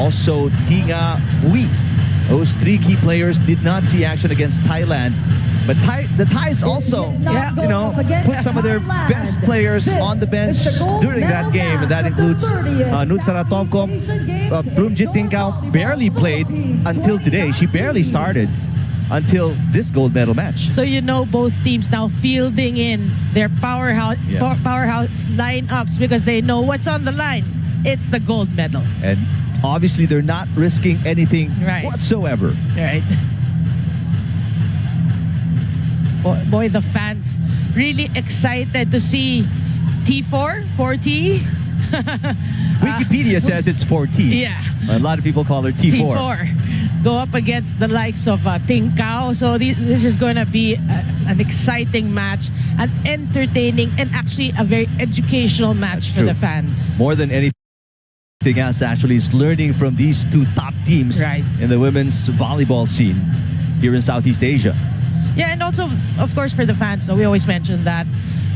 also Tinga Ui. Those three key players did not see action against Thailand. But the Thais also, put some of their best players on the bench during that game. And that includes Nutsaratomkom. Plumjit Tingkao barely played until today. She barely started until this gold medal match. So both teams now fielding in their powerhouse lineups because they know what's on the line. It's the gold medal. And obviously they're not risking anything whatsoever. Right. Boy, the fans really excited to see T4, 4T. Wikipedia says it's 4T. Yeah. A lot of people call her T4. T4. Go up against the likes of Tingkao. So this is going to be an exciting match, an entertaining, and actually a very educational match for the fans. More than anything else, actually, is learning from these two top teams in the women's volleyball scene here in Southeast Asia. Yeah, and also, of course, for the fans, we always mention that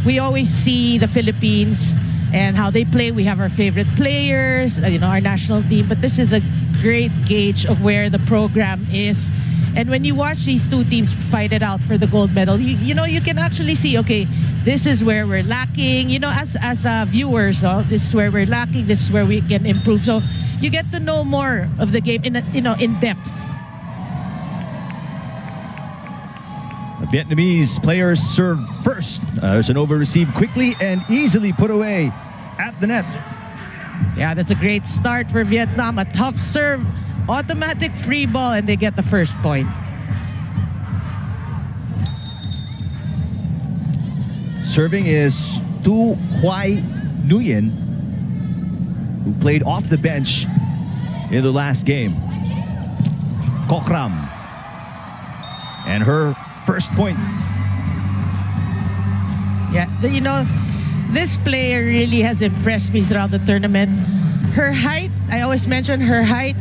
we always see the Philippines and how they play. We have our favorite players, our national team, but this is a great gauge of where the program is. And when you watch these two teams fight it out for the gold medal, you can actually see, okay, this is where we're lacking. As viewers, this is where we're lacking. This is where we can improve. So you get to know more of the game in depth. The Vietnamese players serve first. There's an over received quickly and easily put away at the net. Yeah, that's a great start for Vietnam. A tough serve, automatic free ball, and they get the first point. Serving is Tu Hoai Nguyen, who played off the bench in the last game. Kokram. And her first point. Yeah, this player really has impressed me throughout the tournament. Her height, I always mention her height,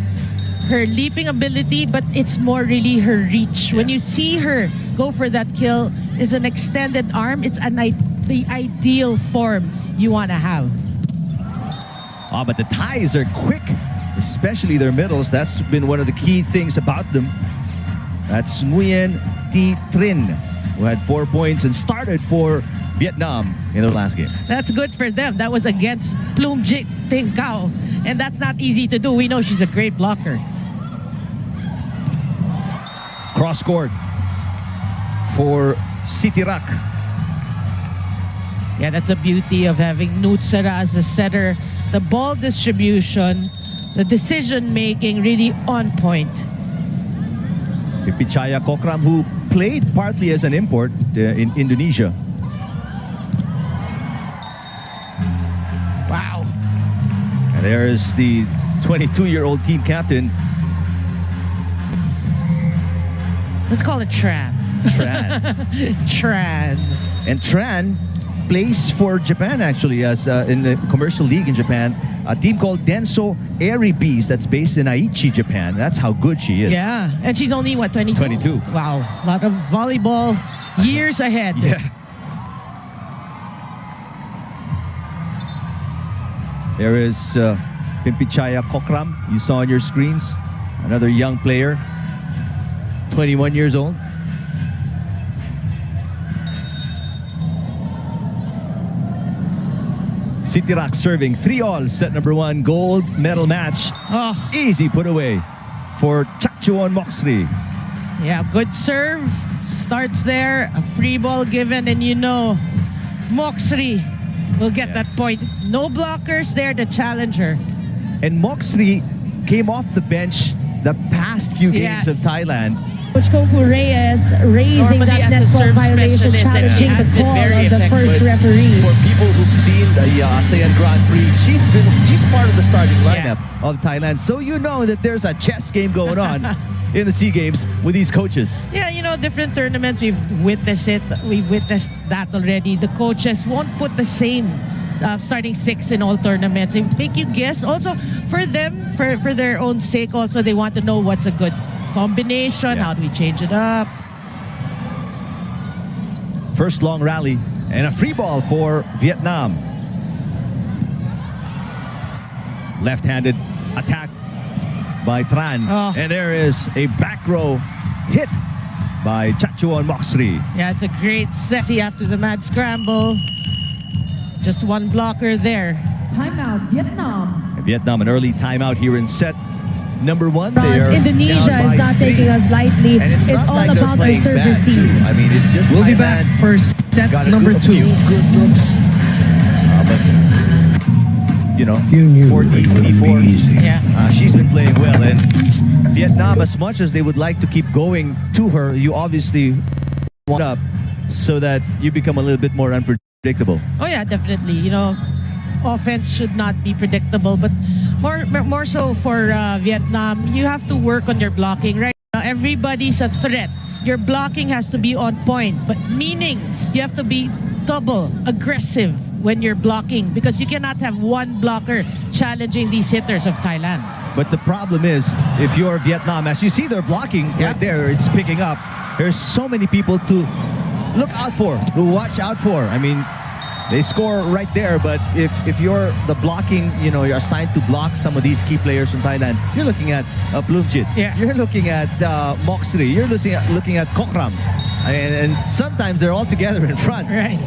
her leaping ability, but it's more really her reach. Yeah. When you see her go for that kill, it's an extended arm. It's the ideal form you want to have. But the Thais are quick, especially their middles. That's been one of the key things about them. That's Nguyen Thi Trinh, who had 4 points and started for Vietnam in their last game. That's good for them. That was against Plumjit Tingkao, and that's not easy to do. We know she's a great blocker. Cross court for Sitirak. Yeah, that's the beauty of having Nutsara as the setter. The ball distribution, the decision making, really on point. Pipichaya Kokram, who played partly as an import in Indonesia. Wow. And there's the 22-year-old team captain. Let's call it Tran. Tran. And Tran plays for Japan, actually, as in the commercial league in Japan. A team called Denso Airy Bees that's based in Aichi, Japan. That's how good she is. Yeah, and she's only, what, 22? 22. Wow, a lot of volleyball years ahead. Yeah. There is Pimpichaya Kokram, you saw on your screens. Another young player, 21 years old. Sitirak serving 3-all, set number 1, gold medal match. Easy put away for Chakchuon Moksri. Yeah, good serve. Starts there, a free ball given, and Moksri will get that point. No blockers there to challenge her. And Moksri came off the bench the past few games of Thailand. Coach Kofu Reyes raising that net ball violation, challenging the call of the first referee. For people who've seen the ASEAN Grand Prix, she's part of the starting lineup of Thailand. So that there's a chess game going on in the SEA Games with these coaches. Yeah, different tournaments, we've witnessed it. We've witnessed that already. The coaches won't put the same starting 6 in all tournaments. They make you guess. Also, for them, for their own sake, also, they want to know what's a good combination. How do we change it up? First long rally and a free ball for Vietnam. Left-handed attack by Tran. Oh. And there is a back row hit by Chachuan Moxley. Yeah, it's a great set. See, after the mad scramble, just one blocker there. Timeout, Vietnam. Vietnam, an early timeout here in set number 1. There, Indonesia is not taking us lightly. It's all like about our service scene. I mean, it's just we'll be back for set number 2. Good looks. But, you know, 14-24. Yeah. She's been playing well. And Vietnam, as much as they would like to keep going to her, you obviously want up so that you become a little bit more unpredictable. Oh yeah, definitely. You know, offense should not be predictable, but more so for Vietnam, you have to work on your blocking. Right now, everybody's a threat. Your blocking has to be on point, but meaning you have to be double aggressive when you're blocking, because you cannot have one blocker challenging these hitters of Thailand. But the problem is, if you're Vietnam, as you see they're blocking right there, it's picking up. There's so many people to look out for, to watch out for. I mean, they score right there, but if you're the blocking, you know, you're assigned to block some of these key players from Thailand, you're looking at Plumjit, you're looking at Moxley, you're looking at Kokram, and sometimes they're all together in front. Right.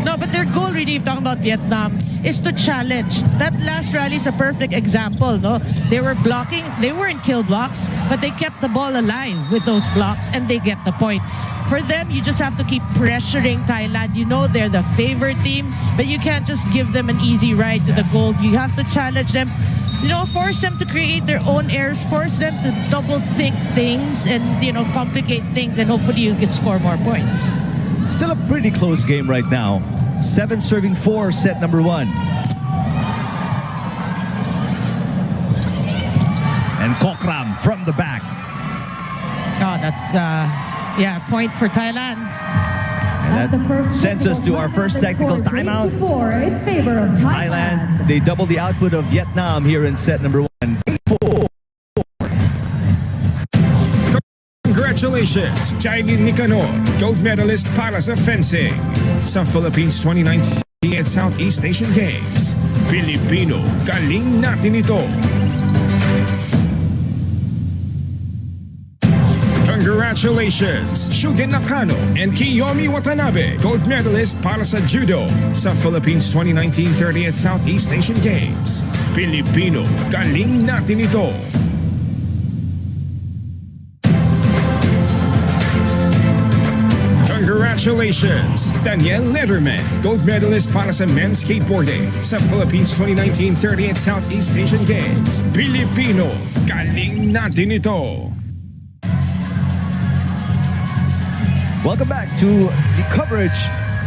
No, but their goal really, if talking about Vietnam, is to challenge. That last rally is a perfect example, no? They were blocking, they weren't kill blocks, but they kept the ball alive with those blocks, and they get the point. For them, you just have to keep pressuring Thailand. You know they're the favorite team, but you can't just give them an easy ride to the goal. You have to challenge them, you know, force them to create their own errors, force them to double think things and, you know, complicate things, and hopefully you can score more points. Still a pretty close game right now. 7-4, set number 1. And Kokram from the back. Oh, that's yeah, point for Thailand. And that sends us to our first technical timeout. 3-4 in favor of Thailand. They double the output of Vietnam here in set number 1. 4. Congratulations, Jailin Nicanor, gold medalist para sa fencing sa Philippines 2019 at Southeast Asian Games. Pilipino, galing natin ito. Congratulations, Shugen Nakano and Kiyomi Watanabe, gold medalist para sa Judo sa Philippines 2019 30th Southeast Asian Games. Pilipino, galing natin ito. Congratulations, Daniel Letterman, gold medalist para sa men's skateboarding sa Philippines 2019 30th Southeast Asian Games. Pilipino, galing natin ito. Welcome back to the coverage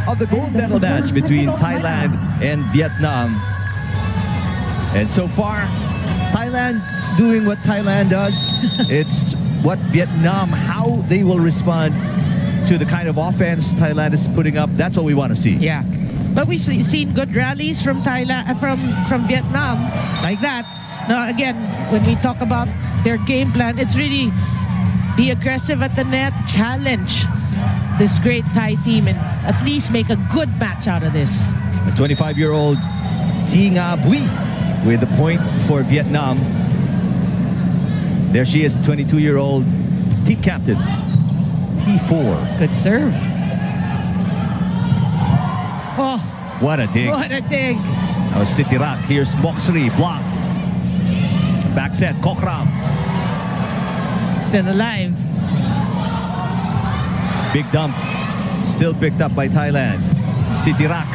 of the gold medal match between Thailand and Vietnam. And so far, Thailand doing what Thailand does. It's what Vietnam, how they will respond to the kind of offense Thailand is putting up. That's what we want to see. Yeah. But we've seen good rallies from Thailand, from Vietnam, like that. Now, again, when we talk about their game plan, it's really be aggressive at the net, challenge this great Thai team, and at least make a good match out of this. A 25-year-old Thi Nga Bui with the point for Vietnam. There she is, 22-year-old team captain, T4. Good serve. Oh, what a dig. what a dig. Now City Rock, here's Moxley, blocked. Back set, Kokram. Still alive. Big dump, still picked up by Thailand. City Rock.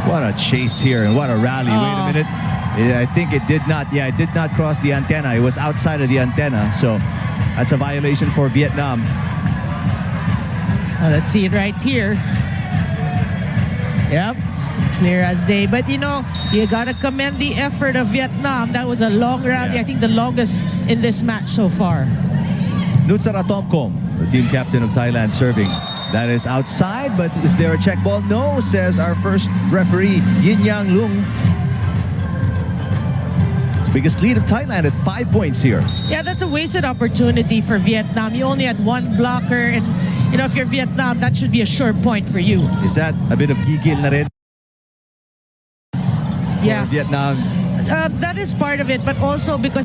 What a chase here and what a rally. Wait a minute. I think it did not, it did not cross the antenna. It was outside of the antenna. So that's a violation for Vietnam. Oh, let's see it right here. Yep, clear as day. But you know, you gotta commend the effort of Vietnam. That was a long rally. I think the longest in this match so far. Nutsara Tomkom, the team captain of Thailand, serving. That is outside, but is there a check ball? No, says our first referee, Yin Yang Lung. It's the biggest lead of Thailand at 5 points here. Yeah, that's a wasted opportunity for Vietnam. You only had one blocker, and you know, if you're Vietnam, that should be a sure point for you. Is that a bit of gigil na rin? Yeah, Vietnam. that is part of it, but also because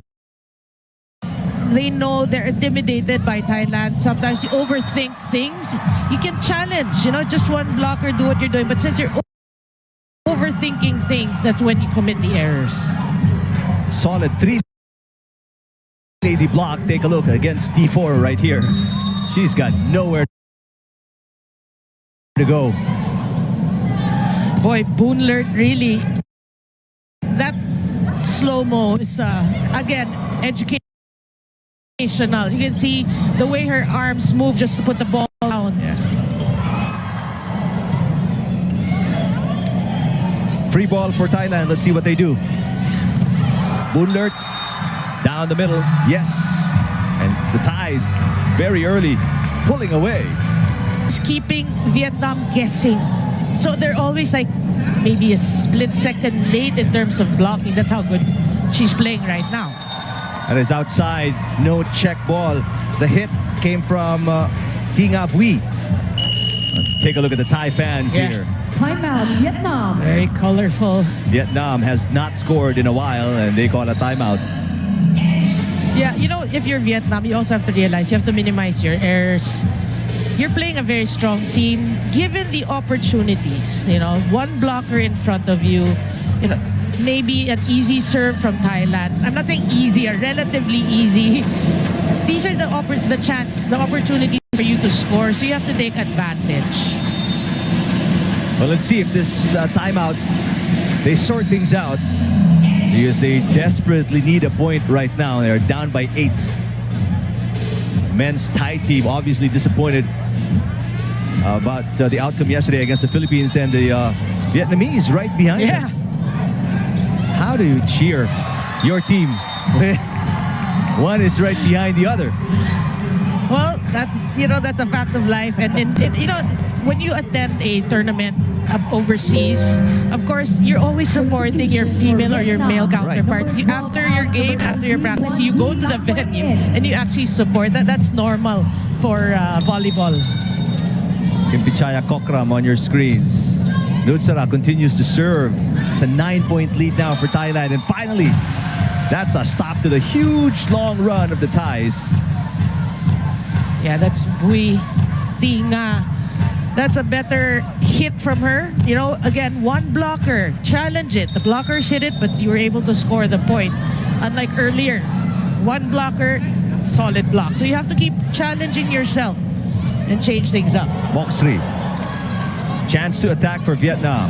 they know they're intimidated by Thailand. Sometimes you overthink things. You can challenge, just one blocker, do what you're doing. But since you're overthinking things, that's when you commit the errors. Solid 3-lady block. Take a look against T4 right here. She's got nowhere to go. Boy, Boonlert really, that slow-mo is, again, educational. You can see the way her arms move just to put the ball down. Yeah. Free ball for Thailand. Let's see what they do. Boonlert down the middle. Yes. And the Thais very early pulling away. It's keeping Vietnam guessing. So they're always like maybe a split second late in terms of blocking. That's how good she's playing right now. That is outside. No check ball. The hit came from Tinga Bui. Take a look at the Thai fans here. Timeout, Vietnam. Very colorful. Vietnam has not scored in a while and they call a timeout. Yeah, if you're Vietnam, you also have to realize you have to minimize your errors. You're playing a very strong team. Given the opportunities, one blocker in front of you, maybe an easy serve from Thailand. I'm not saying easy, relatively easy. These are the opportunities for you to score, so you have to take advantage. Well, let's see if this timeout, they sort things out because they desperately need a point right now. They're down by 8. Men's Thai team obviously disappointed about the outcome yesterday against the Philippines, and the Vietnamese right behind them. How do you cheer your team when one is right behind the other? Well, that's a fact of life, and when you attend a tournament overseas, of course, you're always supporting your female or your male counterparts. Right. After your game, after your practice, you go to the venue and you actually support. That's normal for volleyball. Kimpichaya Kokram on your screens. Nutsara continues to serve. It's a 9-point lead now for Thailand. And finally, that's a stop to the huge long run of the Thais. Yeah, that's Bui Tinga. That's a better hit from her. Again, one blocker. Challenge it. The blockers hit it, but you were able to score the point. Unlike earlier, one blocker, solid block. So you have to keep challenging yourself and change things up. Box 3. Chance to attack for Vietnam.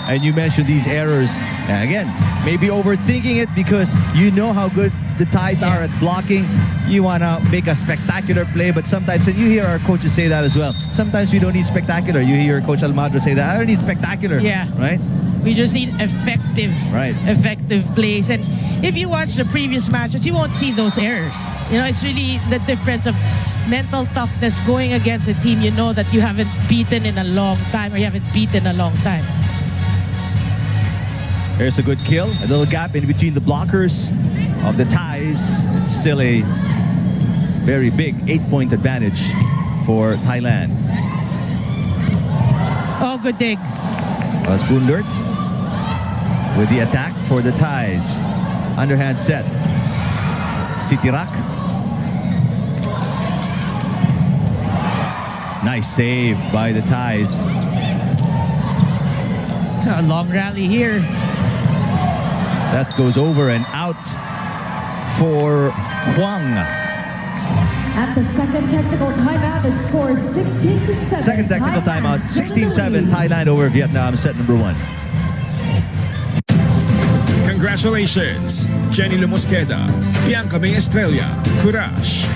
And you mentioned these errors. And again, maybe overthinking it because you know how good the Thais are at blocking. You want to make a spectacular play, but sometimes, and you hear our coaches say that as well, sometimes we don't need spectacular. You hear Coach Almagro say that, I don't need spectacular. Yeah. Right? We just need effective plays. And if you watch the previous matches, you won't see those errors. It's really the difference of mental toughness going against a team that you haven't beaten in a long time, or you haven't beaten a long time. There's a good kill. A little gap in between the blockers of the Thais. It's still a very big 8-point advantage for Thailand. Oh, good dig. Was Boonlert with the attack for the Thais. Underhand set. Sitirak. Nice save by the Thais. A long rally here. That goes over and out for Huang. At the second technical timeout, the score is 16-7. Second technical timeout, 16-7, Thailand over Vietnam, set number 1. Congratulations, Jenny Lumosqueda, Bianca May Estrella, Courage,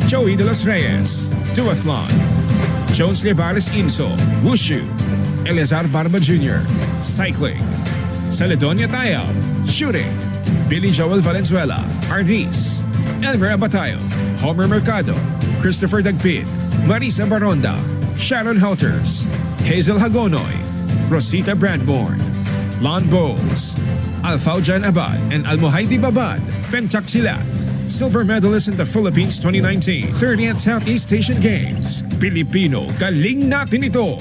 Joey De Los Reyes, Duathlon, Jones Lebares Inso, Wushu, Eleazar Barba Jr., Cycling, Celedonia Tayab, Shooting, Billy Joel Valenzuela, Arnis, Elmer Abatayo, Homer Mercado, Christopher Dagpin, Marisa Baronda, Sharon Helters, Hazel Hagonoy, Rosita Bradborn, Lon Bowles, Alfaujan Abad, and Almohaidi Babad, Pentak Silat, silver medalist in the Philippines 2019 30th Southeast Asian Games. Pilipino, galing natin ito!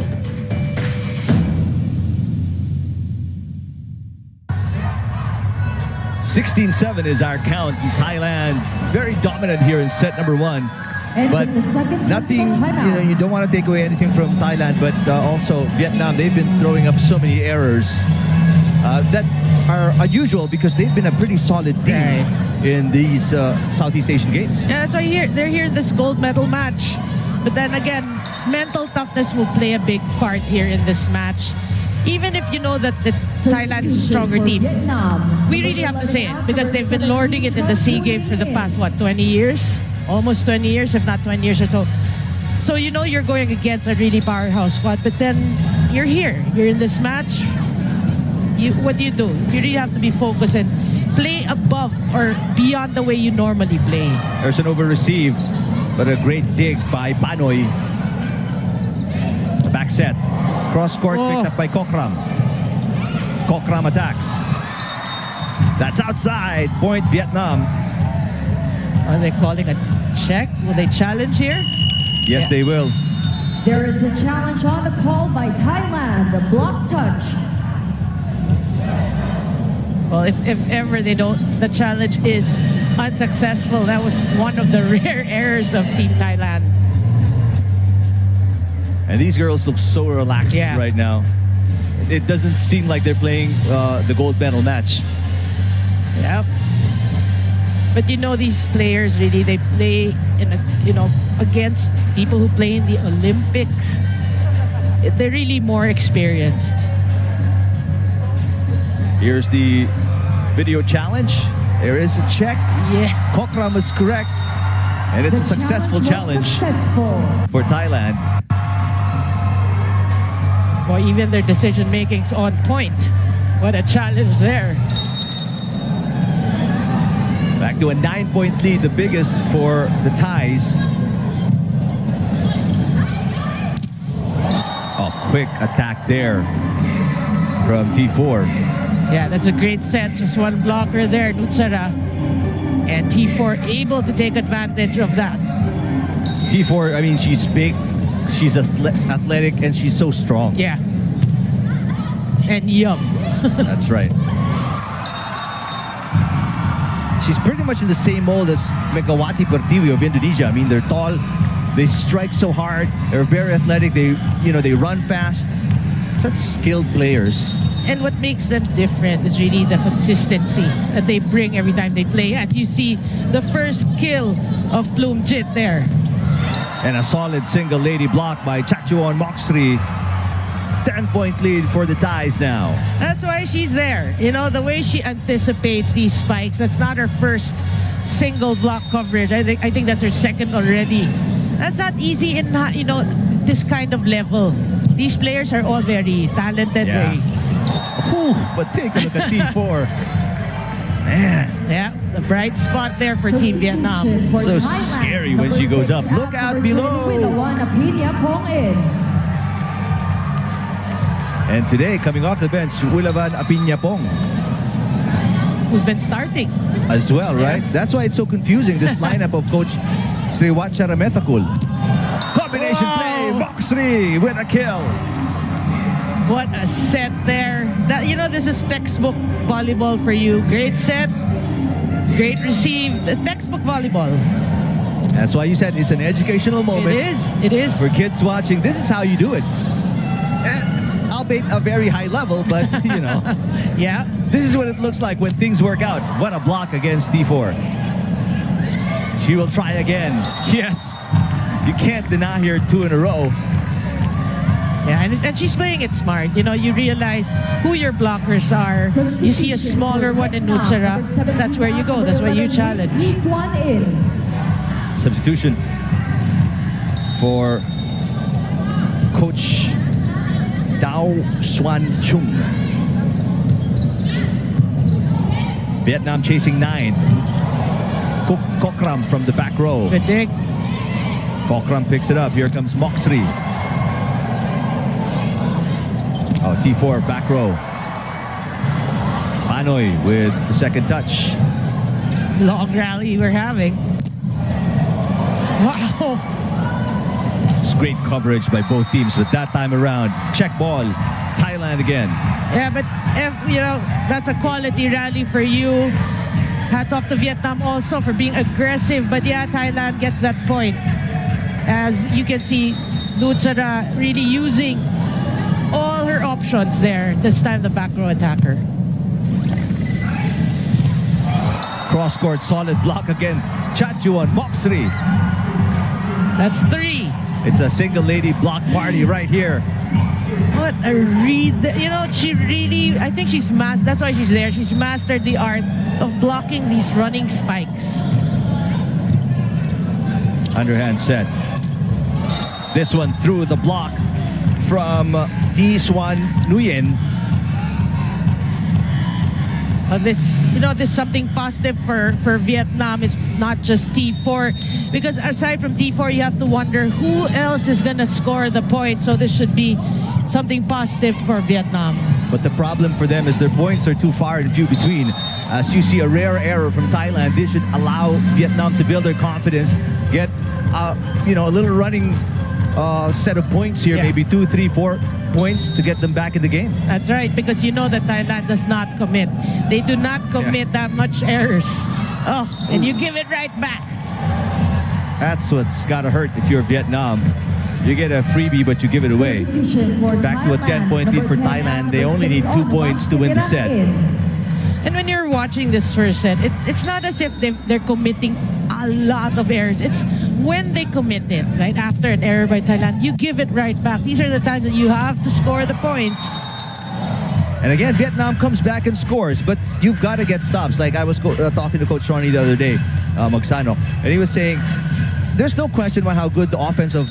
16-7 is our count. Thailand very dominant here in set number 1. And But in the second nothing, timeout. you don't want to take away anything from Thailand, but also Vietnam, they've been throwing up so many errors that are unusual because they've been a pretty solid team in these Southeast Asian Games. Yeah, that's why they're here in this gold medal match. But then again, mental toughness will play a big part here in this match. Even if you know that Thailand is a stronger team, we really have to say it because they've been lording it in the SEA Games for the past, 20 years? Almost 20 years, if not 20 years or so. So you know you're going against a really powerhouse squad, but then you're here. You're in this match. What do? You really have to be focused and play above or beyond the way you normally play. There's an over-receive, but a great dig by Panoy. The back set. Cross-court picked up by Kokram. Kokram attacks. That's outside. Point Vietnam. Are they calling a check? Will they challenge here? Yes, they will. There is a challenge on the call by Thailand, a block touch. Well, if ever the challenge is unsuccessful, that was one of the rare errors of Team Thailand. And these girls look so relaxed right now. It doesn't seem like they're playing the gold medal match. Yeah. But you know, these players really, they play against people who play in the Olympics. They're really more experienced. Here's the video challenge. There is a check. Yeah. Kokram is correct. And it's a successful challenge for Thailand. Well, even their decision making's on point. What a challenge there. Back to a 9-point lead, the biggest for the Thais. Oh, quick attack there from T4. Yeah, that's a great set. Just one blocker there, Nutsara. And T4 able to take advantage of that. T4, I mean, she's big, she's athletic, and she's so strong. Yeah. And young. That's right. She's pretty much in the same mold as Megawati Pertiwi of Indonesia. I mean, they're tall, they strike so hard, they're very athletic, they run fast. Such skilled players. And what makes them different is really the consistency that they bring every time they play. As you see, the first kill of Plumjit there. And a solid single lady block by Chachuan Moxri. 10-point lead for the Thais now. That's why she's there. You know, the way she anticipates these spikes, that's not her first single block coverage. I think that's her second already. That's not easy in, this kind of level. These players are all very talented. Yeah. But take a look at T4. Man. Yeah, the bright spot there for Team Vietnam. So scary when she goes up. Look out below. And today, coming off the bench, Ulavan Apiñapong. Who's been starting. As well, right? That's why it's so confusing, this lineup of Coach Sriwat Sharamethakul. Combination play, Moxri with a kill. What a set there. This is textbook volleyball for you. Great set, great receive. The textbook volleyball. That's why you said it's an educational moment. It is. For kids watching, this is how you do it. Albeit a very high level, but, Yeah. This is what it looks like when things work out. What a block against T4. She will try again. Yes. You can't deny her 2 in a row. Yeah, and she's playing it smart. You realize who your blockers are. You see a smaller one in Nutsara. That's where you go. That's where you challenge. Substitution for Coach Dao Xuan Chung. Vietnam chasing 9. Kokram from the back row. Good dig. Kokram picks it up. Here comes Moxri. Oh, T4 back row. Panoy with the second touch. Long rally we're having. Wow. It's great coverage by both teams, but that time around, check ball, Thailand again. Yeah, but that's a quality rally for you. hats off to Vietnam also for being aggressive. But yeah, Thailand gets that point. As you can see, Lutsara really using all her options there. This time the back row attacker. Cross-court, solid block again. Chachuan, Moxley. That's 3. It's a single lady block party right here. What a read. You know, she really, I think she's mastered, that's why she's there. She's mastered the art of blocking these running spikes. Underhand set. This one through the block from T-Swan Nguyen. This, you know, this is something positive for Vietnam. It's not just T4, because aside from T4, you have to wonder who else is going to score the point. So this should be something positive for Vietnam. But the problem for them is their points are too far and few between. As you see a rare error from Thailand, this should allow Vietnam to build their confidence, get you know, a little running set of points here, maybe 2, 3, 4 points to get them back in the game. That's right, because you know that Thailand does not commit. They do not commit that much errors. Oh, and you give it right back. That's what's got to hurt if you're Vietnam. You get a freebie, but you give it away. Back to a 10-point lead for Thailand. They only need 2 points to win the set. And when you're watching this first set, it's not as if they're committing a lot of errors. It's when they commit it, right after an error by Thailand, you give it right back. These are the times that you have to score the points. And again, Vietnam comes back and scores, but you've got to get stops. Like I was talking to Coach Ronnie the other day, Magsano, and he was saying, there's no question about how good the offense of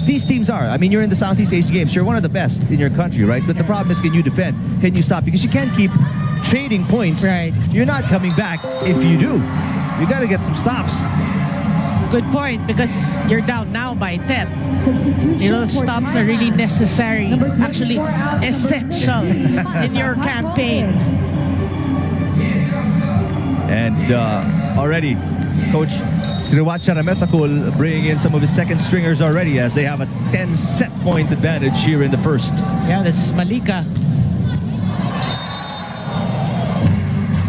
these teams are. I mean, you're in the Southeast Asian Games. You're one of the best in your country, right? But the problem is, can you defend? Can you stop? Because you can't keep trading points. Right. You're not coming back if you do. You got to get some stops. Good point, because you're down now by 10. You know, stops are really necessary, actually essential in your campaign. And already, Coach Sriwacha Rametakul bringing in some of his second stringers already, as they have a 10-set point advantage here in the first. Yeah, this is Malika.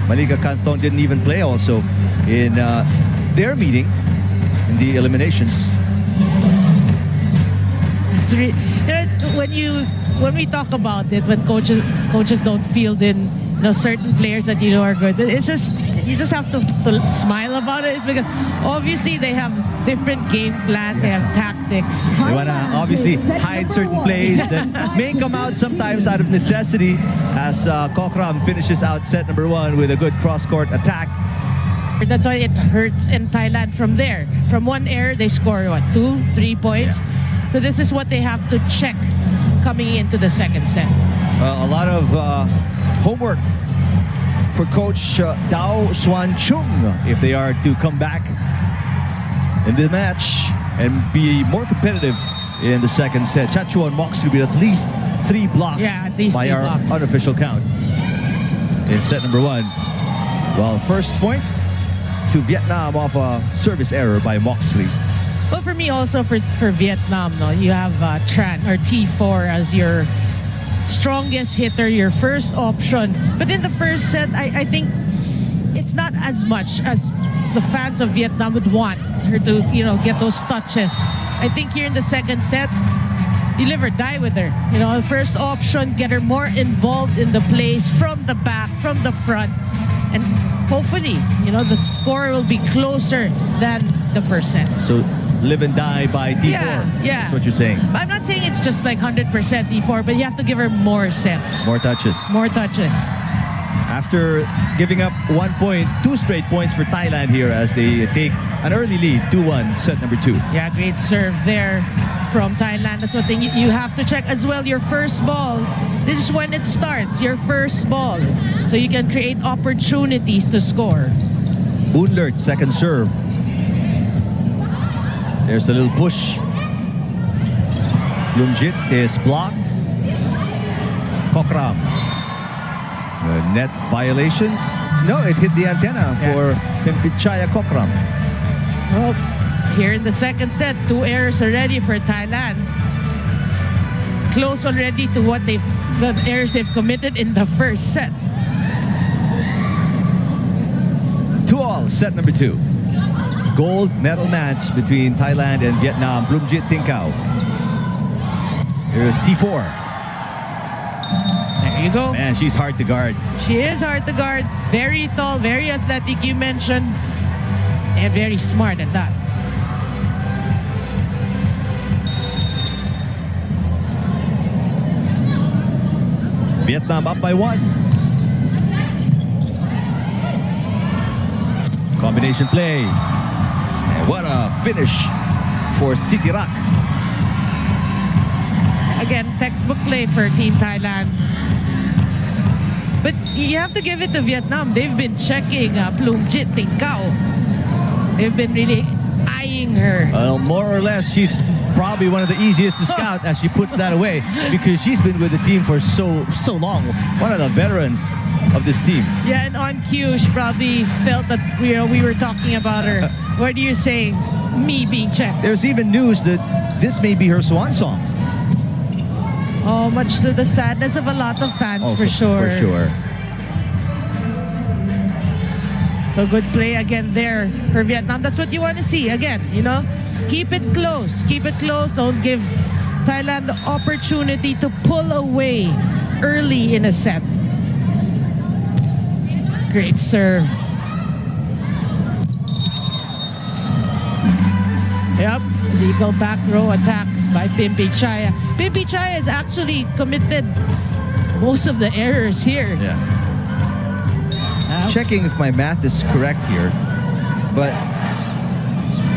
Malika Canton didn't even play also in their meeting in the eliminations. When we talk about it, when coaches don't field in, you know, certain players that you know are good, it's just, you just have to smile about it. It's because obviously they have different game plans, they have tactics. They want to obviously hide certain plays that may come out sometimes out of necessity, as Kokram finishes out set number 1 with a good cross-court attack. That's why it hurts in Thailand from there. From one error, they score, what, 2, 3 points? Yeah. So this is what they have to check coming into the second set. A lot of homework for Coach Dao Swan Chung if they are to come back in the match and be more competitive in the second set. Chachuan Moxley with at least 3 blocks, at least by 3 our blocks. unofficial count in set number 1. Well, first point to Vietnam off a service error by Moxley. Well, for me also, for Vietnam, no, you have Tran or T4 as your strongest hitter, your first option. But in the first set, I think it's not as much as the fans of Vietnam would want her to, you know, get those touches. I think here in the second set, you live or die with her. You know, the first option, get her more involved in the plays from the back, from the front, and hopefully, you know, the score will be closer than the first set. So live and die by T4. Yeah. That's what you're saying. I'm not saying it's just like 100% T4, but you have to give her more sets. More touches. More touches. After giving up 1 point, 2 straight points for Thailand here as they take an early lead, 2-1, set number 2. Yeah, great serve there from Thailand. That's one thing you have to check as well. Your first ball, this is when it starts, your first ball. So you can create opportunities to score. Boonlert, second serve. There's a little push. Lumjit is blocked. Kokram. Net violation. No, it hit the antenna for Pimpichaya Kokram. Well, here in the second set, 2 errors already for Thailand. Close already to what the errors they've committed in the first set. 2 all. Well, set number 2. Gold medal match between Thailand and Vietnam. Bloomjit Tinkau. Here's T4. There you go. Man, she's hard to guard. She is hard to guard. Very tall, very athletic, you mentioned. And very smart at that. Vietnam up by 1. Combination play. And what a finish for Sitirak. Again, textbook play for Team Thailand. But you have to give it to Vietnam. They've been checking Bloomjit Tinkau. They've been really eyeing her. Well, more or less, she's probably one of the easiest to scout as she puts that away because she's been with the team for so long. One of the veterans of this team. Yeah, and on cue, she probably felt that we were talking about her. What are you saying? Me being checked. There's even news that this may be her swan song. Oh, much to the sadness of a lot of fans, for sure. For sure. So good play again there for Vietnam. That's what you want to see. Again, keep it close. Keep it close. Don't give Thailand the opportunity to pull away early in a set. Great serve. Yep, legal back row attack by Pimpichaya. Pimpichaya has actually committed most of the errors here. Yeah. Checking if my math is correct here, but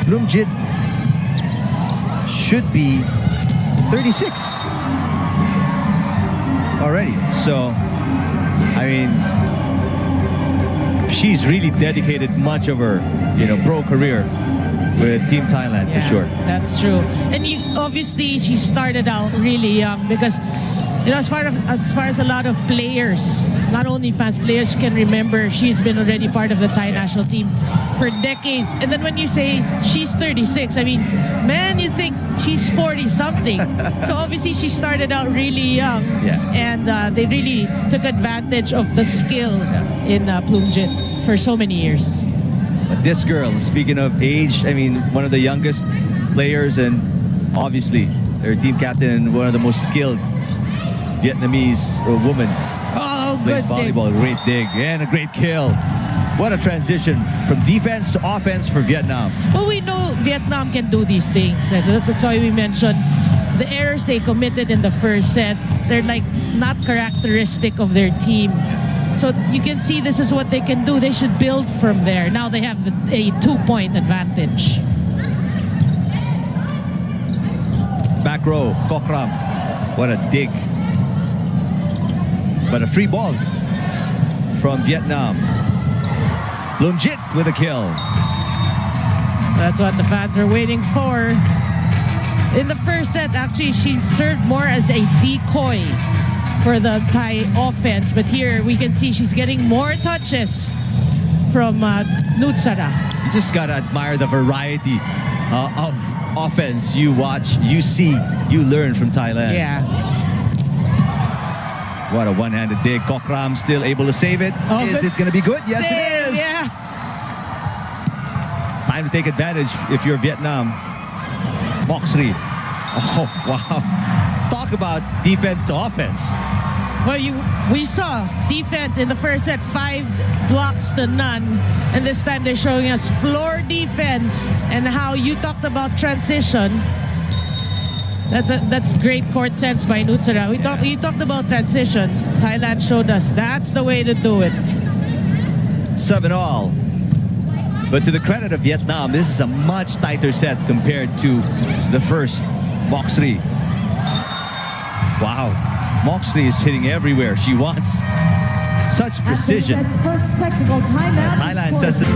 Bloomjit should be 36 already. So, I mean, she's really dedicated much of her, pro career with Team Thailand for sure. That's true. And obviously she started out really young because as far as a lot of players, not only fans, players can remember, she's been already part of the Thai national team for decades. And then when you say she's 36, I mean, man, you think she's 40-something. So obviously she started out really young. Yeah. And they really took advantage of the skill in Bloomjit for so many years. But this girl, speaking of age, I mean, one of the youngest players and obviously their team captain and one of the most skilled Vietnamese woman. Oh, Plays good volleyball. dig. Great dig and a great kill. What a transition from defense to offense for Vietnam. Well, we know Vietnam can do these things. That's why we mentioned the errors they committed in the first set. They're like not characteristic of their team. So you can see this is what they can do. They should build from there. Now they have a 2-point advantage. Back row, Kokram. What a dig. But a free ball from Vietnam. Bloomjit with a kill. That's what the fans are waiting for. In the first set, actually, she served more as a decoy for the Thai offense. But here we can see she's getting more touches from Nutsara. You just got to admire the variety of offense you watch, you see, you learn from Thailand. Yeah. What a one-handed dig. Kokram still able to save it. Is it going to be good? Yes, it is. Yeah. Time to take advantage if you're Vietnam. Moxley. Oh, wow. Talk about defense to offense. Well, we saw defense in the first set, 5 blocks to none. And this time they're showing us floor defense and how you talked about transition. That's great court sense by Nutsara. You talked about transition. Thailand showed us that's the way to do it. 7-all. But to the credit of Vietnam, this is a much tighter set compared to the first. Moxley. Wow. Moxley is hitting everywhere she wants. Such precision. First technical timeout. Thailand says it.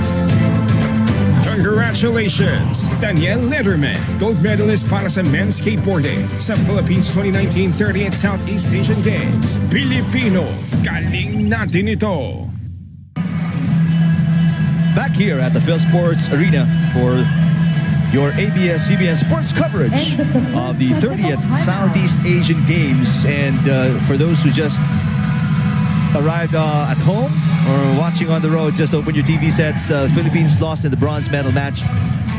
Congratulations, Daniel Letterman, gold medalist para sa men's skateboarding sa Philippines 2019 30th Southeast Asian Games. Pilipino, galing natin ito. Back here at the Phil Sports Arena for your ABS-CBN sports coverage of the 30th Southeast Asian Games. And for those who just arrived at home or watching on the road, just open your TV sets. Philippines lost in the bronze medal match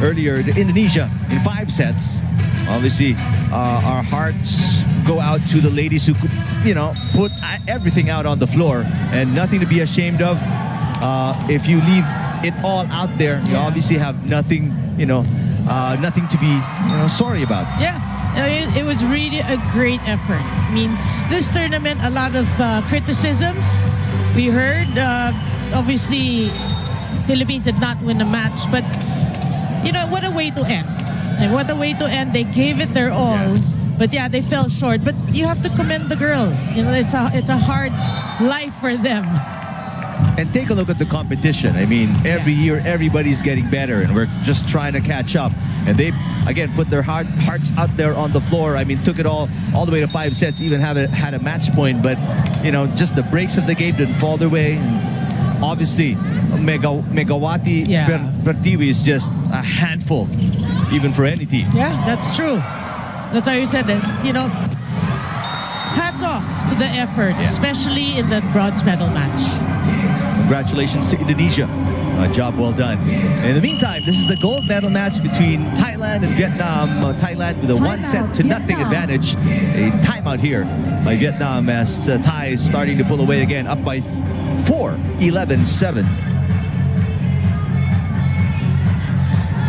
earlier to Indonesia in 5 sets. Obviously, our hearts go out to the ladies who, put everything out on the floor, and nothing to be ashamed of. If you leave it all out there, you obviously have nothing, nothing to be sorry about. Yeah, it was really a great effort. I mean, this tournament, a lot of criticisms we heard. Obviously, Philippines did not win the match, but what a way to end. And what a way to end. They gave it their all. Yeah. But yeah, they fell short. But you have to commend the girls. It's a hard life for them. And take a look at the competition. I mean, every year everybody's getting better, and we're just trying to catch up. And they, again, put their hearts out there on the floor. I mean, took it all the way to 5 sets, even had a match point. But, just the breaks of the game didn't fall their way. And obviously, Megawati Pertiwi is just a handful, even for any team. Yeah, that's true. That's how you said it. Hats off to the effort, especially in the bronze medal match. Congratulations to Indonesia. Job well done. In the meantime, this is the gold medal match between Thailand and Vietnam. Thailand with a 1-0 advantage. A timeout here by Vietnam as Thai is starting to pull away again, up by 4, 11-7.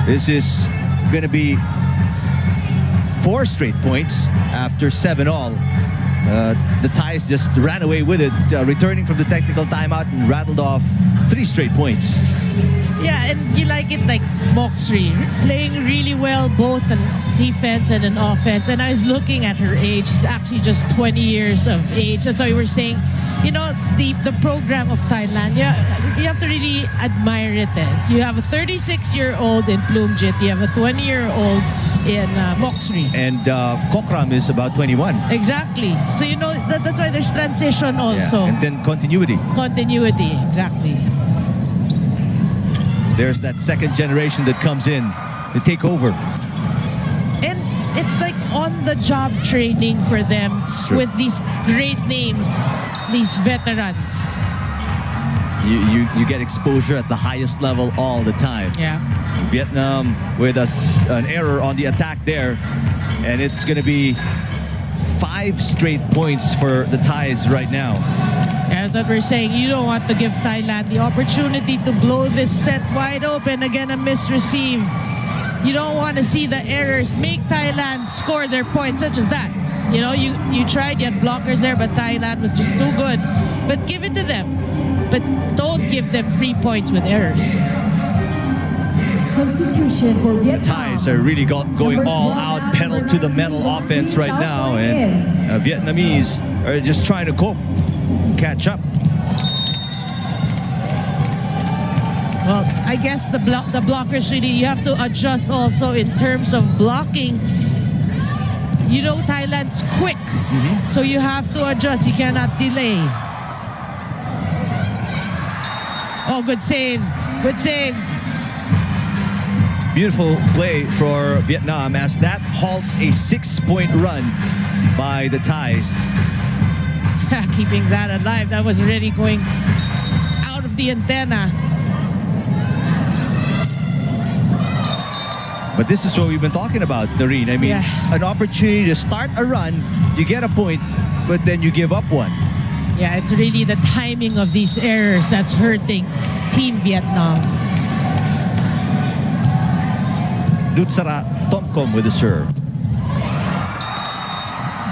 This is going to be 4 straight points after 7-all. The Thais just ran away with it, returning from the technical timeout and rattled off 3 straight points. Yeah, and you like it like Moxrey, playing really well both in defense and in offense. And I was looking at her age. She's actually just 20 years of age. That's why we were saying, the program of Thailand, you have to really admire it. You have a 36-year-old in Plumjit. You have a 20-year-old in Moxrey. And Kokram is about 21. Exactly. So, that's why there's transition also. Yeah. And then continuity. Continuity, exactly. There's that second generation that comes in to take over. And it's like on-the-job training for them with these great names, these veterans. You get exposure at the highest level all the time. Yeah. Vietnam with an error on the attack there, and it's going to be 5 straight points for the Thais right now. That's what we're saying. You don't want to give Thailand the opportunity to blow this set wide open. Again, a misreceive. You don't want to see the errors make Thailand score their points, such as that. You tried, you had blockers there, but Thailand was just too good. But give it to them. But don't give them free points with errors. Substitution for Vietnam. The Thais are really going all out, pedal to the metal offense right now, and Vietnamese are just trying to cope, catch up. Well, I guess the blockers really, you have to adjust also in terms of blocking. Thailand's quick, so you have to adjust. You cannot delay. Oh, good save. Good save. Beautiful play for Vietnam as that halts a 6-point run by the Thais. Keeping that alive. That was already going out of the antenna. But this is what we've been talking about, Doreen. I mean, an opportunity to start a run, you get a point, but then you give up one. Yeah, it's really the timing of these errors that's hurting Team Vietnam. Nutsara Tomkom with the serve.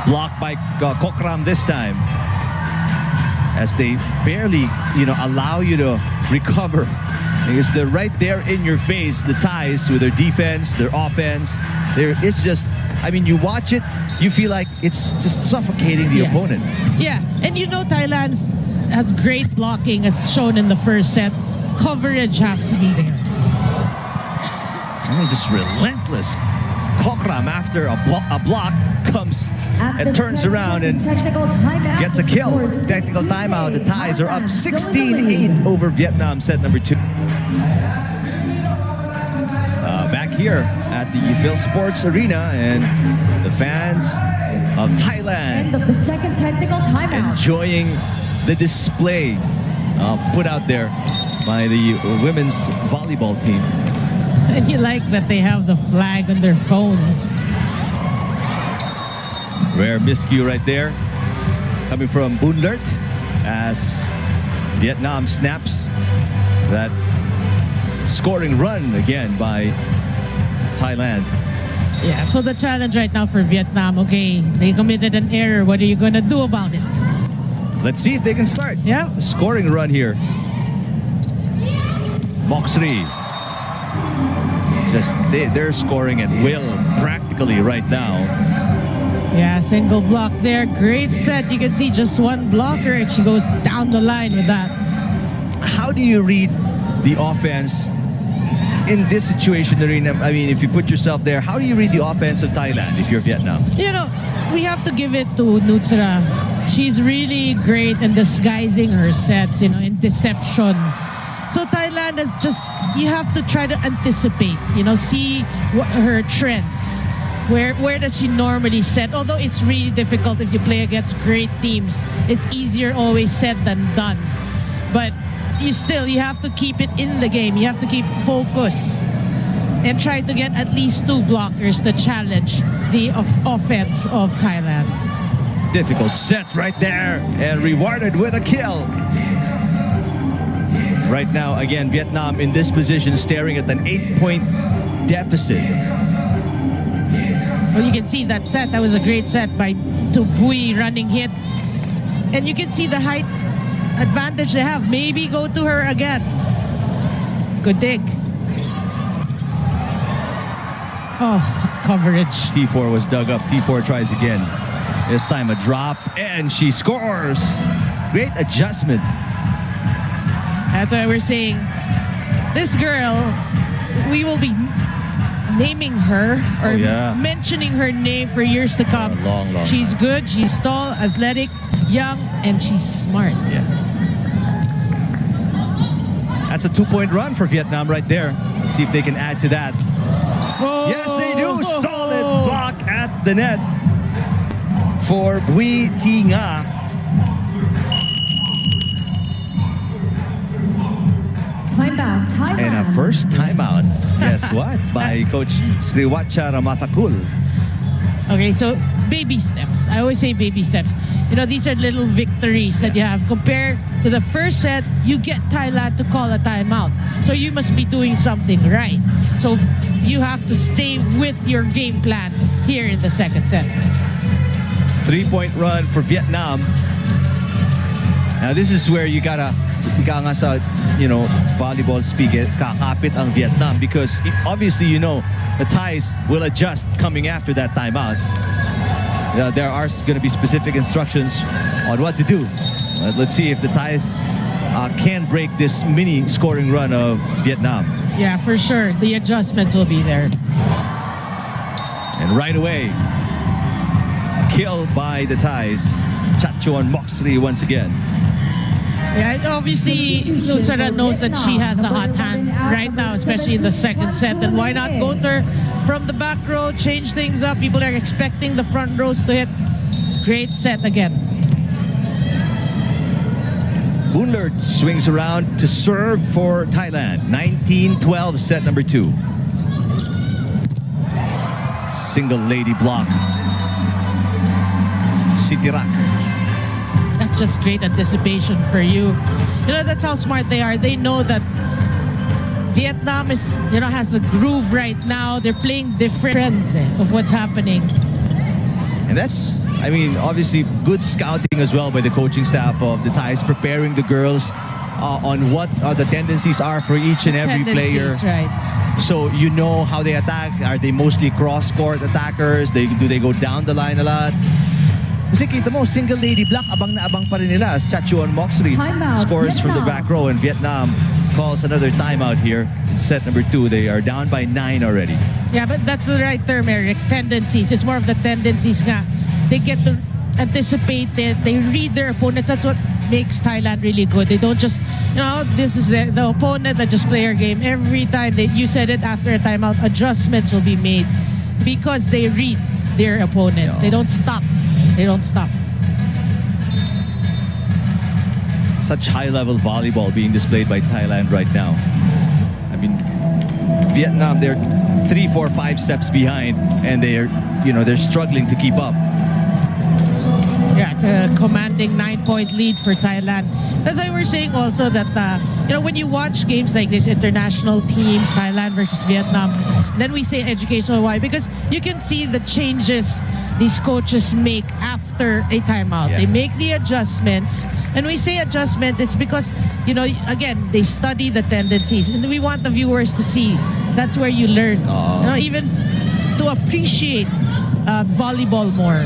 Blocked by Kokram this time, as they barely, allow you to recover. Because they're right there in your face, the Thais, with their defense, their offense. It's just, you watch it, you feel like it's just suffocating the opponent. Yeah, and Thailand has great blocking, as shown in the first set. Coverage has to be there. Just relentless. Kokram, after a block, comes and turns around and gets a kill. Technical timeout. The Thais are up 16-8 over Vietnam, set number 2. Back here at the Phil Sports Arena, and the fans of Thailand end of the second technical timeout, enjoying the display put out there by the women's volleyball team. And you like that they have the flag on their phones. Rare miscue right there. Coming from Boonlert as Vietnam snaps that scoring run again by Thailand. Yeah, so the challenge right now for Vietnam, okay, they committed an error. What are you going to do about it? Let's see if they can start. Yeah. A scoring run here. Moxley. Just they're scoring at will practically right now. Yeah, single block there. Great set. You can see just one blocker and she goes down the line with that. How do you read the offense in this situation, Narina? I mean, if you put yourself there, how do you read the offense of Thailand if you're Vietnam? You know, we have to give it to Nutsra. She's really great in disguising her sets, you know, in deception. So Thailand is just, you have to try to anticipate, you know, see what her trends. Where does she normally set? Although it's really difficult if you play against great teams. It's easier always said than done. But you have to keep it in the game. You have to keep focus and try to get at least 2 blockers to challenge the offense of Thailand. Difficult set right there and rewarded with a kill. Right now, again, Vietnam in this position staring at an 8-point deficit. Well, you can see that set. That was a great set by Bui running hit. And you can see the height advantage they have. Maybe go to her again. Good dig. Oh, coverage. T4 was dug up. T4 tries again. This time a drop, and she scores. Great adjustment. That's why we're saying this girl, we will be naming her or mentioning her name for years to come. Long. She's good, she's tall, athletic, young, and she's smart. Yeah. That's a 2-point run for Vietnam right there. Let's see if they can add to that. Oh, Yes, they do. Solid block at the net for Bui Thi Nga. Timeout. And a first timeout. Guess what? By Coach Sriwacha Ramathakul. Okay, so baby steps. I always say baby steps. You know, these are little victories that you have. Compared to the first set, you get Thailand to call a timeout. So you must be doing something right. So you have to stay with your game plan here in the second set. 3-point run for Vietnam. Now this is where you gotta nga sa, you know, volleyball speak, kakapit ang Vietnam, because obviously, you know, the Thais will adjust coming after that timeout. There are going to be specific instructions on what to do. Let's see if the Thais can break this mini scoring run of Vietnam. Yeah, for sure. The adjustments will be there. And right away, kill by the Thais. Chachuan Moxley once again. Yeah, obviously, Nutsara knows that she has a hot hand right now, especially in the second set. And why not go to her from the back row, change things up? People are expecting the front rows to hit. Great set again. Boonlert swings around to serve for Thailand. 19-12, set number 2. Single lady block. Sitirak. That's just great anticipation for you. You know, that's how smart they are. They know that Vietnam is, you know, has the groove right now. They're playing different trends of what's happening. And that's, I mean, obviously good scouting as well by the coaching staff of the Thais, preparing the girls on what the tendencies are for each and every player. Right. So you know how they attack. Are they mostly cross-court attackers? Do they go down the line a lot? Kasi kita mo, single lady block, abang na abang pa rin nila as Chachuan Moxley scores from the back row, and Vietnam calls another timeout here. In set number 2, they are down by 9 already. Yeah, but that's the right term, Eric. Tendencies. It's more of the tendencies nga. They get to anticipate it. They read their opponents. That's what makes Thailand really good. They don't just, you know, this is the opponent that just play our game. Every time, you said it after a timeout, adjustments will be made because they read their opponent. They don't stop. They don't stop. such high-level volleyball being displayed by Thailand right now. I mean, Vietnam, they're 3, 4, 5 steps behind, and they're struggling to keep up. Yeah, it's a commanding 9-point lead for Thailand. That's why we're saying also that, when you watch games like this, international teams, Thailand versus Vietnam, then we say educational. Why? Because you can see the changes these coaches make after a timeout. Yeah. They make the adjustments. And we say adjustments, it's because, again, they study the tendencies. And we want the viewers to see. That's where you learn. Even to appreciate volleyball more.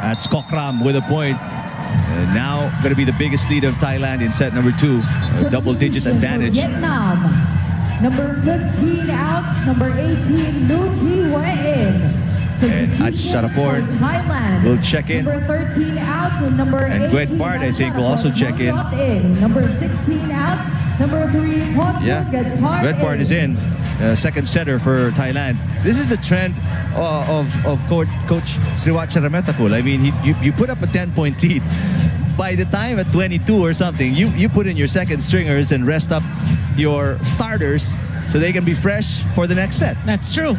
That's Kokram with a point. Now going to be the biggest lead of Thailand in set number 2. A double-digit advantage. Vietnam. Number 15 out, number 18, Lu Thi in. And Ach Sharaport Thailand will check in. Number 13 out, and number 18. And Gwet Bart, I think, will also check in. Number 16 out, number 3, Gwet Bart is in. Second setter for Thailand. This is the trend of Coach Sriwacha Rametakul. I mean, you put up a 10-point lead. By the time at 22 or something, you put in your second stringers and rest up your starters so they can be fresh for the next set. That's true.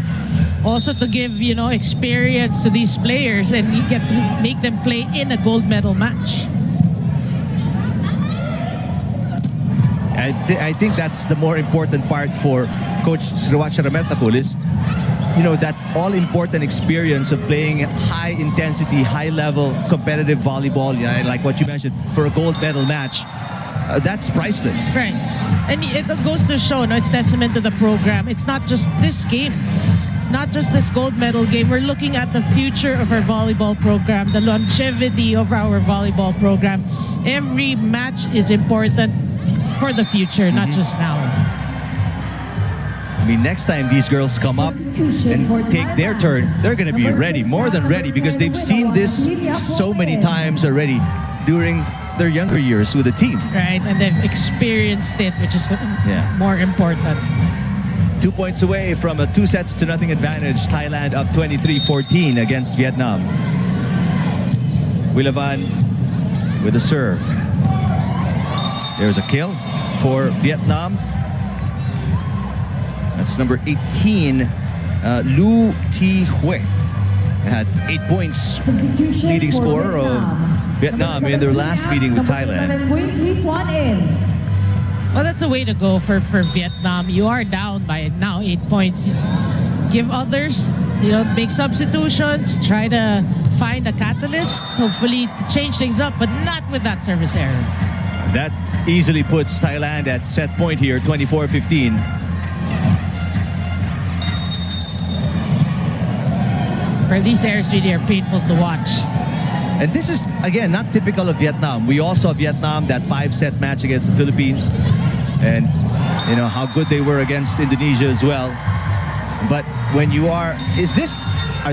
Also to give, experience to these players, and you get to make them play in a gold medal match. I think that's the more important part for Coach Sriwacha Rametakul is, that all-important experience of playing high-intensity, high-level competitive volleyball, like what you mentioned, for a gold medal match. That's priceless. Right. And it goes to show, it's testament to the program. It's not just this game, not just this gold medal game. We're looking at the future of our volleyball program, the longevity of our volleyball program. Every match is important for the future, not just now. I mean, next time these girls come up and take their turn, they're going to be ready, more than ready, because they've seen this so many times already during their younger years with the team. Right, and they've experienced it, which is more important. 2 points away from a 2-0 advantage. Thailand up 23-14 against Vietnam. Wilavan with a serve. There's a kill for Vietnam. That's number 18, Lu Thi had 8 points, leading scorer of Vietnam in their last meeting with Thailand. Well, that's the way to go for Vietnam. You are down by now 8 points. Give others, make substitutions, try to find a catalyst, hopefully to change things up, but not with that service error. That easily puts Thailand at set point here, 24-15. These errors really are painful to watch. And this is, again, not typical of Vietnam. We all saw Vietnam, that 5-set match against the Philippines. And, how good they were against Indonesia as well. But when you are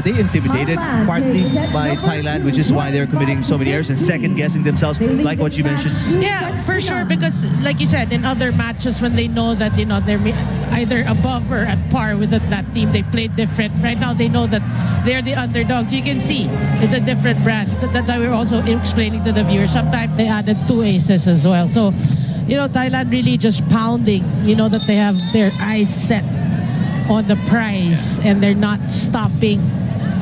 they intimidated partly by Thailand, which is why they're committing so many errors and second-guessing themselves, like what you mentioned? Yeah, for sure, because like you said, in other matches when they know that, they're either above or at par with that team, they played different. Right now, they know that they're the underdogs. You can see it's a different brand. That's why we're also explaining to the viewers. Sometimes they added 2 aces as well. So, Thailand really just pounding, that they have their eyes set on the prize and they're not stopping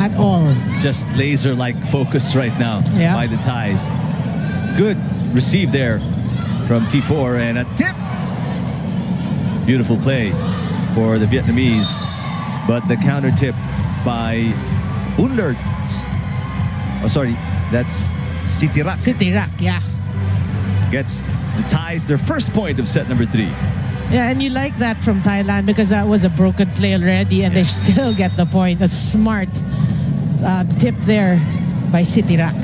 at all. Just laser-like focus right now by the Thais. Good receive there from T4 and a tip. Beautiful play for the Vietnamese, but the counter tip by Unlert. Oh, sorry, that's Sitirak. Sitirak, yeah. Gets the Thais their first point of set number 3. Yeah, and you like that from Thailand because that was a broken play already and they still get the point. A smart tip there by Sitirak.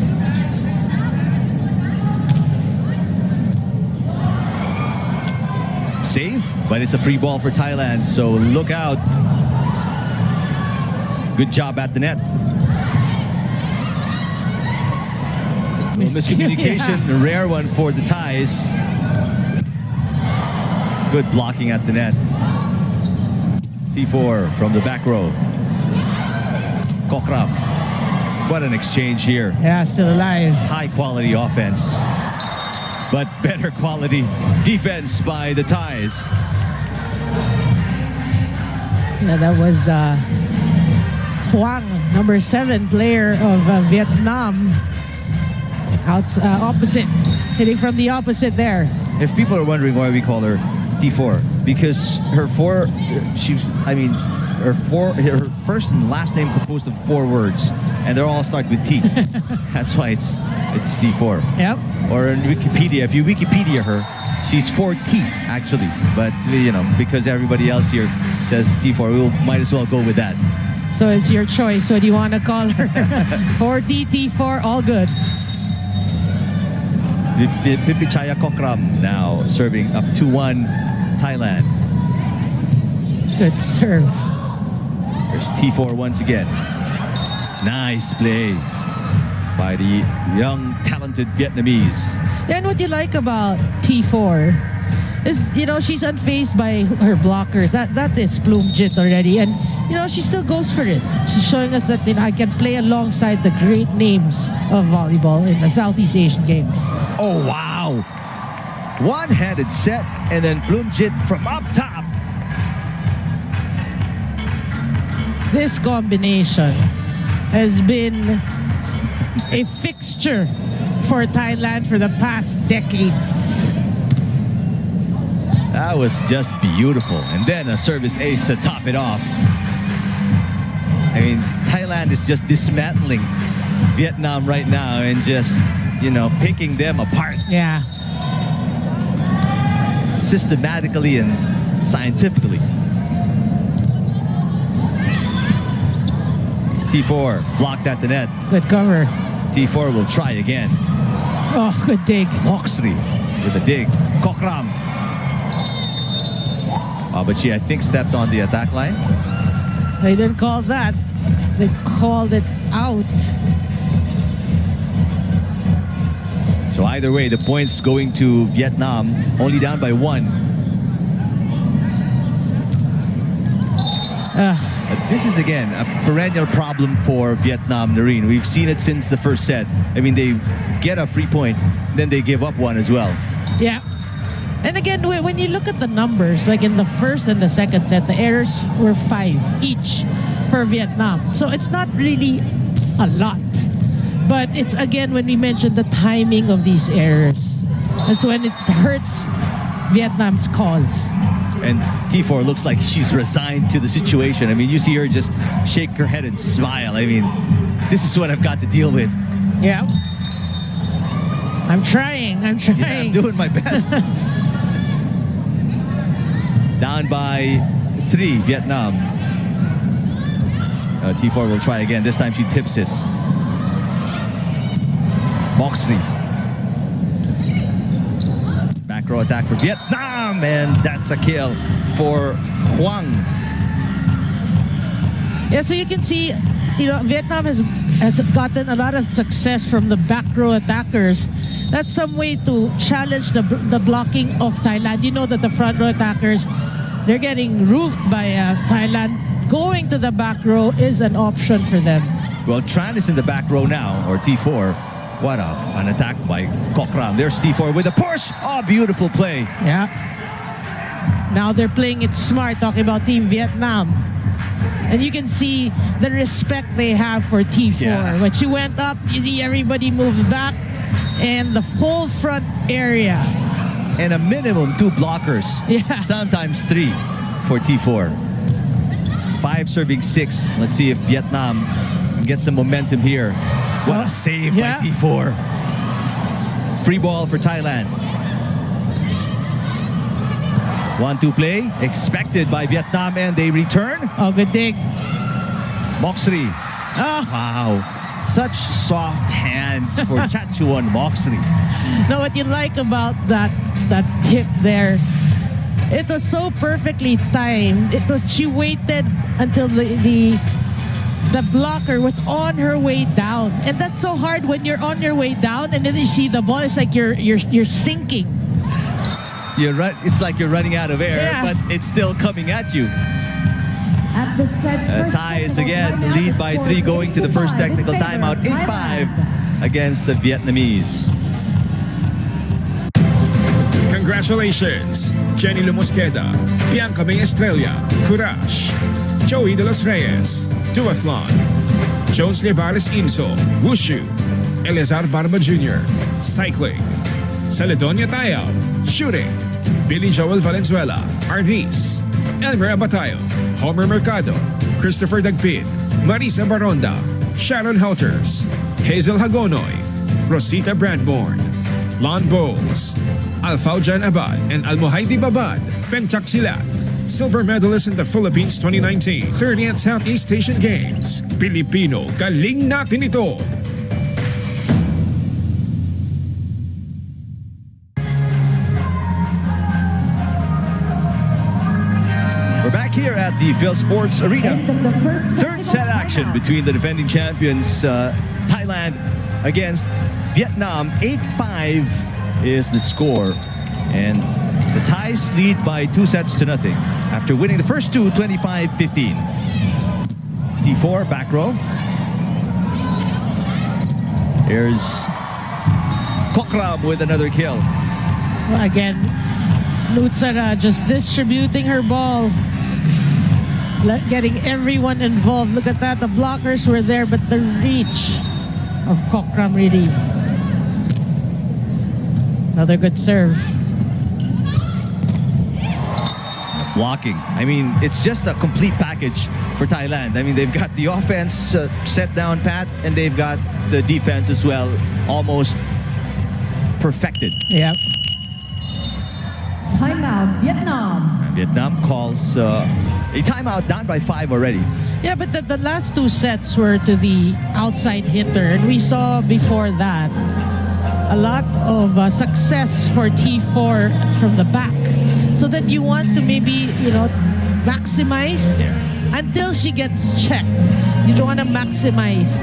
Save, but it's a free ball for Thailand, so look out. Good job at the net. Miscommunication, a rare one for the Thais. Good blocking at the net. T4 from the back row. Kokram. What an exchange here. Yeah, still alive. High quality offense, but better quality defense by the Thais. Yeah, that was Huang, number 7 player of Vietnam. Opposite, hitting from the opposite there. If people are wondering why we call her T4, because her first and last name composed of 4 words, and they all start with T. That's why it's T4. Yep. Or in Wikipedia, if you Wikipedia her, she's 4T actually. But because everybody else here says T4, we might as well go with that. So it's your choice. What do you want to call her? 4T, T4, all good. Pipichaya Kokram now serving up 2-1 Thailand. Good serve. There's T4 once again. Nice play by the young, talented Vietnamese. And what you like about T4 is, she's unfazed by her blockers. That is Plumjit already. And, she still goes for it. She's showing us that, I can play alongside the great names of volleyball in the Southeast Asian Games. Oh, wow. One-handed set, and then Plumjit from up top. This combination has been a fixture for Thailand for the past decades. That was just beautiful. And then a service ace to top it off. I mean, Thailand is just dismantling Vietnam right now and just, picking them apart. Yeah. Systematically and scientifically. T4 blocked at the net. Good cover. T4 will try again. Oh, good dig. Moxley with a dig. Kokram. But she, I think, stepped on the attack line. They didn't call that. They called it out. So either way, the points going to Vietnam, only down by 1. This is, again, a perennial problem for Vietnam, Noreen. We've seen it since the first set. I mean, they get a free point, then they give up one as well. Yeah. And again, when you look at the numbers, like in the first and the second set, the errors were 5 each for Vietnam. So it's not really a lot. But it's, again, when we mentioned the timing of these errors, that's when it hurts Vietnam's cause. And T4 looks like she's resigned to the situation. I mean, you see her just shake her head and smile. I mean, this is what I've got to deal with. Yeah. I'm trying. Yeah, I'm doing my best. Down by 3, Vietnam. T4 will try again. This time she tips it. Moxley. Back row attack for Vietnam, and that's a kill for Huang. Yeah, so you can see, Vietnam has gotten a lot of success from the back row attackers. That's some way to challenge the blocking of Thailand. You know that the front row attackers, they're getting roofed by Thailand. Going to the back row is an option for them. Well, Tran is in the back row now, or T4. What an attack by Kokram. There's T4 with a push. Oh, beautiful play. Yeah. Now they're playing it smart, talking about Team Vietnam. And you can see the respect they have for T4. Yeah. When she went up, you see everybody moved back. And the whole front area. And a minimum 2 blockers. Yeah. Sometimes 3 for T4. 5 serving 6. Let's see if Vietnam can get some momentum here. What a save by T4. Free ball for Thailand. 1-2 play expected by Vietnam, and they return. Oh, good dig. Moxley. Oh. Wow. Such soft hands for Chachuan Moxley. Now, what you like about that tip there, it was so perfectly timed. She waited until the blocker was on her way down, and that's so hard when you're on your way down and then you see the ball. It's like you're sinking. It's like you're running out of air, but it's still coming at you. At the set's first Thais technical again timeout, lead the by score 3 is going to the first 8-5 in technical favor timeout. of 8-5 Thailand. against the Vietnamese. Congratulations, Jenny Lumosqueda, Bianca May Estrella, Courage, Joey De Los Reyes, Duathlon, Jones Lebares Inso, Wushu, Eleazar Barba Jr., Cycling, Celedonia Tayao, Shooting, Billy Joel Valenzuela, Arnis, Elmer Abatayo, Homer Mercado, Christopher Dagpin, Marisa Baronda, Sharon Helters, Hazel Hagonoy, Rosita Brandborn, Lon Bowles, Alfaujan Abad, and Almohaidi Babad, Penchak Silat, silver medalist in the Philippines 2019 30th Southeast Asian Games. Pilipino, galing natin ito! We're back here at the Phil Sports Arena. End of the first Third technical set action timeout. between the defending champions Thailand against Vietnam. 8-5 is the score, and the Thais lead by 2-0 after winning the first two 25-15. T4 back row. Here's Kokram with another kill. Again, Nutsara just distributing her ball, getting everyone involved. Look at that, the blockers were there, but the reach of Kokram really. Another good serve. Blocking. I mean, it's just a complete package for Thailand. I mean, they've got the offense set down pat, and they've got the defense as well, almost perfected. Yep. Timeout, Vietnam. And Vietnam calls a timeout, down by 5 already. Yeah, but the last two sets were to the outside hitter, and we saw before that a lot of success for T4 from the back. So that you want to maybe, maximize until she gets checked. You don't want to maximize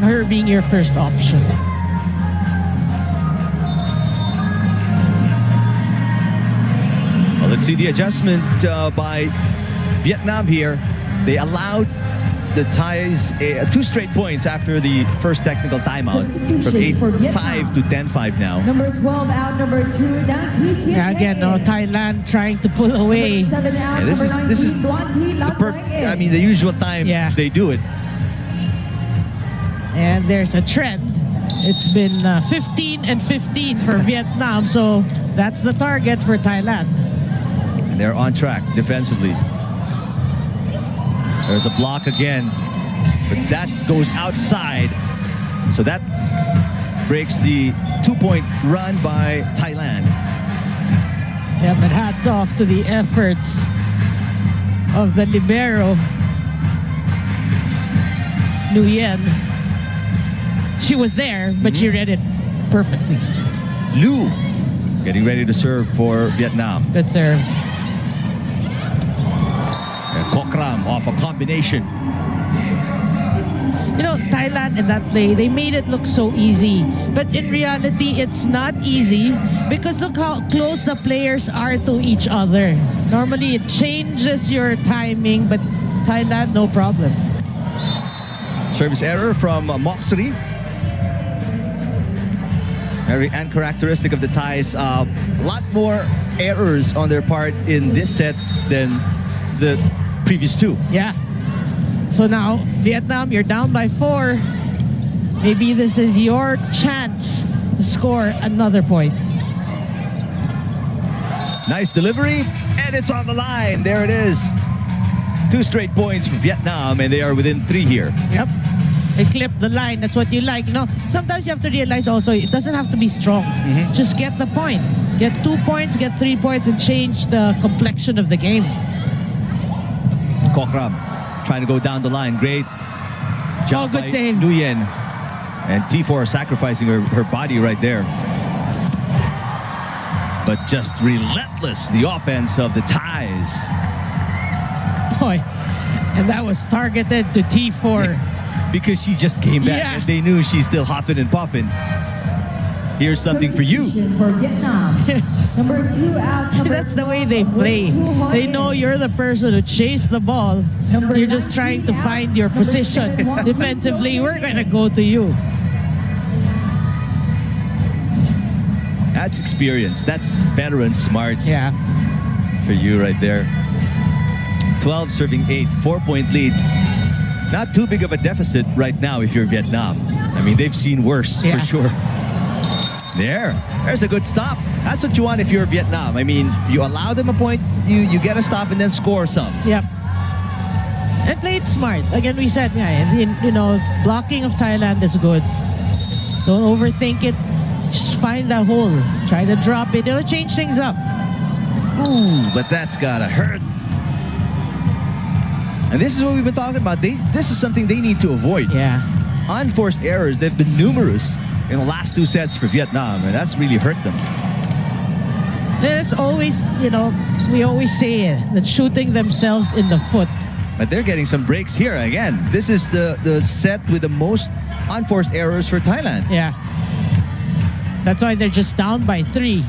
her being your first option. Well, let's see the adjustment by Vietnam here. They allowed the Thais 2 straight points after the first technical timeout, from 8-5 to 10-5 now. Number 12 out, number 2 down, TK. Yeah, again, Thailand trying to pull away. 7 out, Yeah, this is the usual time they do it. And there's a trend. It's been 15 and 15 for Vietnam, so that's the target for Thailand. And they're on track defensively. There's a block again, but that goes outside. So that breaks the 2-point run by Thailand. Yeah, but hats off to the efforts of the libero, Nguyen. She was there, but she read it perfectly. Liu getting ready to serve for Vietnam. Good serve. And Kokram off a combination. Thailand in that play, they made it look so easy. But in reality, it's not easy because look how close the players are to each other. Normally, it changes your timing, but Thailand, no problem. Service error from Moxley. Very uncharacteristic of the Thais. A lot more errors on their part in this set than the previous two. Yeah. So now, Vietnam, you're down by 4. Maybe this is your chance to score another point. Nice delivery, and it's on the line. There it is. 2 straight points for Vietnam, and they are within 3 here. Yep. They clip the line. That's what you like. Sometimes you have to realize also it doesn't have to be strong. Just get the point. Get 2 points, get 3 points, and change the complexion of the game. Kokram trying to go down the line. Great job good by save. Nguyen. And T4 sacrificing her body right there. But just relentless, the offense of the Thais. Boy, and that was targeted to T4. Because she just came back, Yeah. and they knew she's still huffing and puffing. here's something for you. For Vietnam. Number 2 out. See, that's the way they play. They know you're the person who chased the ball. You're just trying to find your position. Defensively, we're going to go to you. That's experience. That's veteran smarts. Yeah. For you right there. 12 serving 8, 4-point lead. Not too big of a deficit right now if you're Vietnam. I mean, they've seen worse for sure. There's a good stop. That's what you want if you're Vietnam. I mean, you allow them a point, you get a stop and then score some. Yep. And play it smart. Again, we said, blocking of Thailand is good. Don't overthink it. Just find a hole. Try to drop it. It'll change things up. Ooh, but that's gotta hurt. And this is what we've been talking about. This is something they need to avoid. Yeah. Unforced errors, they've been numerous in the last 2 sets for Vietnam, and that's really hurt them. And it's always, we always say it, that shooting themselves in the foot. But they're getting some breaks here. Again, this is the set with the most unforced errors for Thailand. Yeah. That's why they're just down by 3.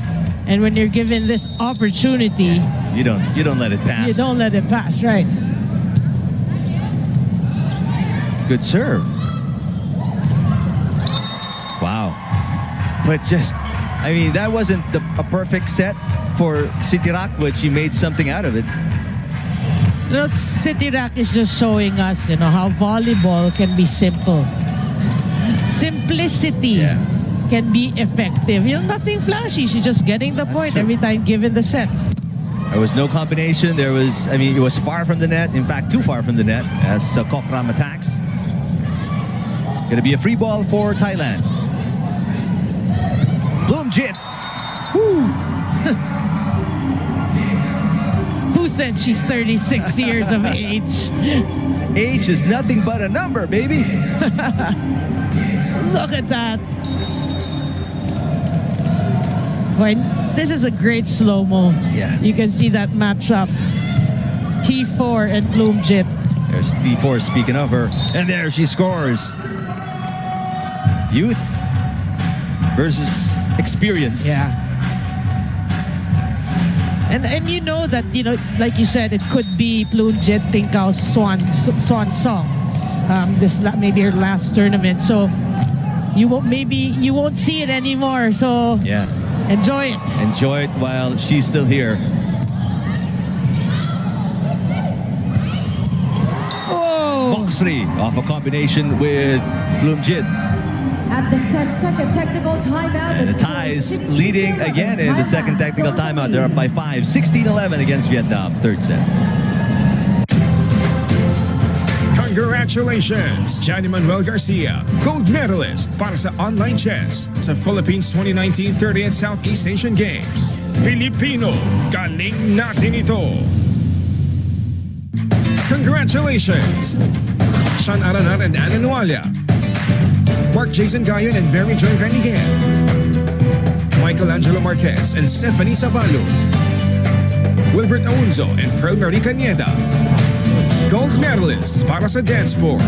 And when you're given this opportunity, you don't let it pass. You don't let it pass, right? Good serve. Wow. But that wasn't a perfect set for Sitirak, but she made something out of it. Sitirak is just showing us, how volleyball can be simple. Simplicity can be effective. Nothing flashy. She's just getting the point every time given the set. There was no combination. It was far from the net. In fact, too far from the net as Kokram attacks. Going to be a free ball for Thailand. Bloomjit. Who said she's 36 years of age? Age is nothing but a number, baby. Look at that. This is a great slow-mo. Yeah. You can see that matchup. T4 and Bloomjit. There's T4 speaking of her. And there she scores. Youth versus experience. Yeah. And you know that, like you said, it could be Bloomjit Tingkao's swan song. Maybe her last tournament. So you won't see it anymore. So enjoy it. Enjoy it while she's still here. Oh. Moxley off a combination with Bloomjit. At the second technical timeout. And the Thais leading again in the second technical timeout. They're up by 5. 16-11 against Vietnam. Third set. Congratulations, Johnny Manuel Garcia, gold medalist para sa online chess sa Philippines 2019 30th Southeast Asian Games. Pilipino, galing natin ito. Congratulations, Sean Aranar and Ana Nualia, Mark Jason Gayon and Mary Joy Renigan, Michelangelo Marquez and Stephanie Sabalo, Wilbert Aunzo and Pearl Marie Cañeda. Gold medalists para sa dance sport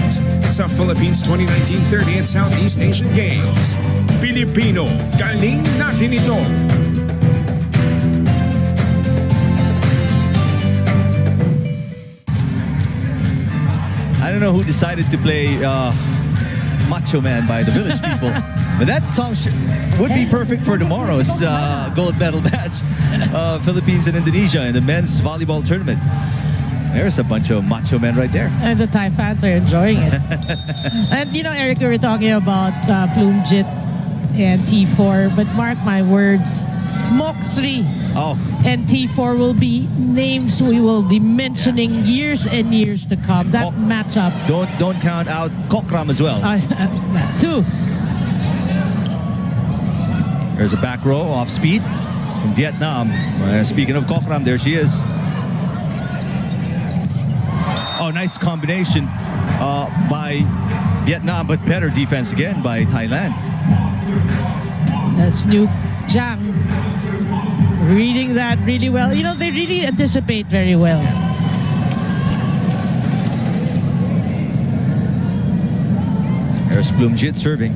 sa Philippines 2019 30th Southeast Asian Games. Pilipino, galing natin ito. I don't know who decided to play Macho Man by the Village People, but that song would be perfect for tomorrow's gold medal match. Philippines and Indonesia in the men's volleyball tournament. There's a bunch of macho men right there. And the Thai fans are enjoying it. And Eric, we were talking about Bloomjit and T4, but mark my words, Moxley and T4 will be names we will be mentioning years and years to come. That matchup. Don't count out Kokram as well. Too. There's a back row off speed from Vietnam. Speaking of Kokram, there she is. Oh, nice combination by Vietnam, but better defense again by Thailand. That's New Jang reading that really well. They really anticipate very well. There's Bloomjit serving.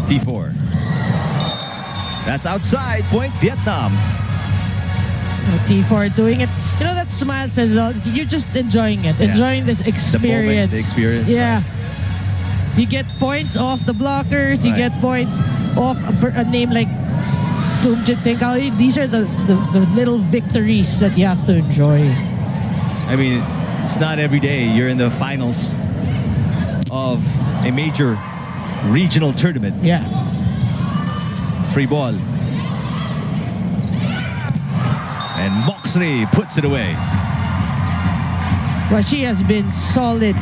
T4. That's outside. Point Vietnam. T4 doing it. You know, that smile says you're just enjoying it, enjoying this experience. The experience. Yeah. Right. You get points off the blockers. You get points off a name like Tinkao. These are the little victories that you have to enjoy. I mean, it's not every day you're in the finals of a major regional tournament. Yeah. Free ball. And Moxley puts it away. Well, she has been solid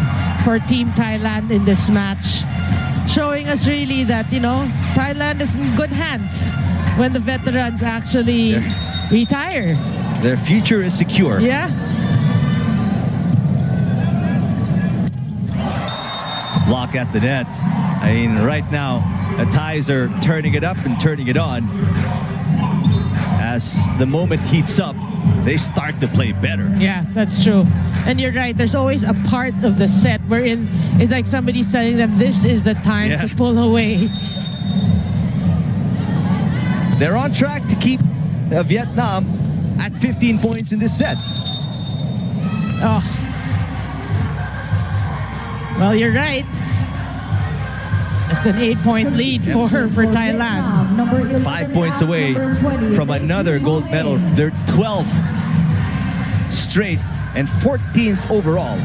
for Team Thailand in this match, showing us really that, you know, Thailand is in good hands when the veterans actually retire. Their future is secure. Yeah. Block at the net. I mean, right now, the Thais are turning it up and turning it on. As the moment heats up, they start to play better. Yeah, that's true. And you're right, there's always a part of the set wherein it's like somebody's telling them this is the time to pull away. They're on track to keep Vietnam at 15 points in this set. Oh. Well, you're right. It's an 8-point lead for Thailand. 5 points away from another gold medal. Their 12th straight and 14th overall.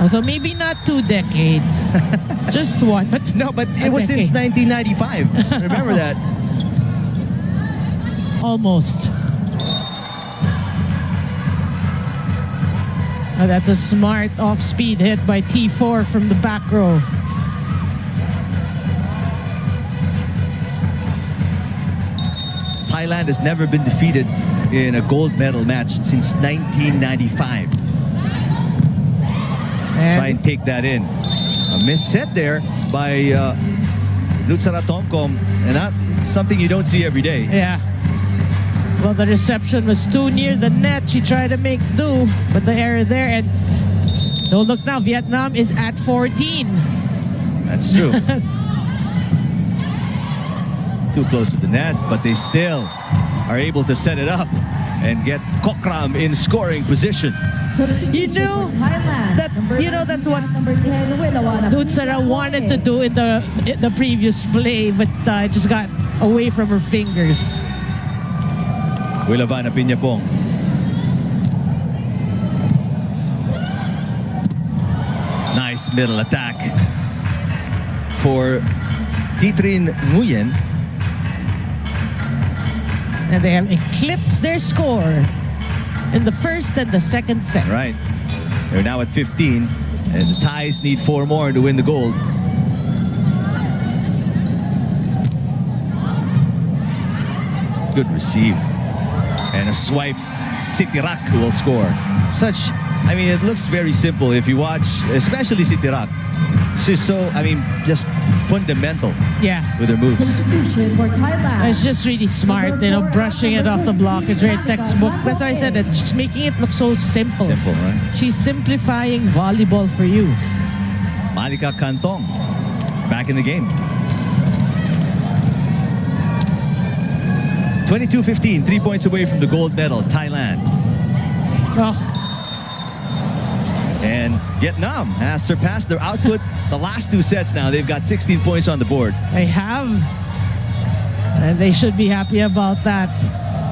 So maybe not 2 decades, just one. But no, but it was since 1995. Remember that? Almost. Oh, that's a smart off-speed hit by T4 from the back row. Thailand has never been defeated in a gold medal match since 1995. Try and take that in. A missed set there by Nutsara Tomkom, and that's something you don't see every day. Yeah. Well, the reception was too near the net. She tried to make do, but the error there. And don't look now, Vietnam is at 14. That's true. Too close to the net, but they still are able to set it up and get Kokram in scoring position. You know that that's what Nutsara wanted to do in the previous play, but it just got away from her fingers. Wilavana Piñapong. Nice middle attack for Titrin Nguyen. And they have eclipsed their score in the first and the second set. Right. They're now at 15, and the Thais need 4 more to win the gold. Good receive. And a swipe. Sitirak will score. I mean, it looks very simple if you watch, especially Sitirak. She's so, just fundamental with her moves. Substitution for Thailand. It's just really smart, brushing it off the block is very textbook. That's why I said it, just making it look so simple. Simple, right? She's simplifying volleyball for you. Malika Kantong, back in the game. 22-15, 3 points away from the gold medal, Thailand. Oh. And Vietnam has surpassed their output the last 2 sets now. They've got 16 points on the board. They have. And they should be happy about that.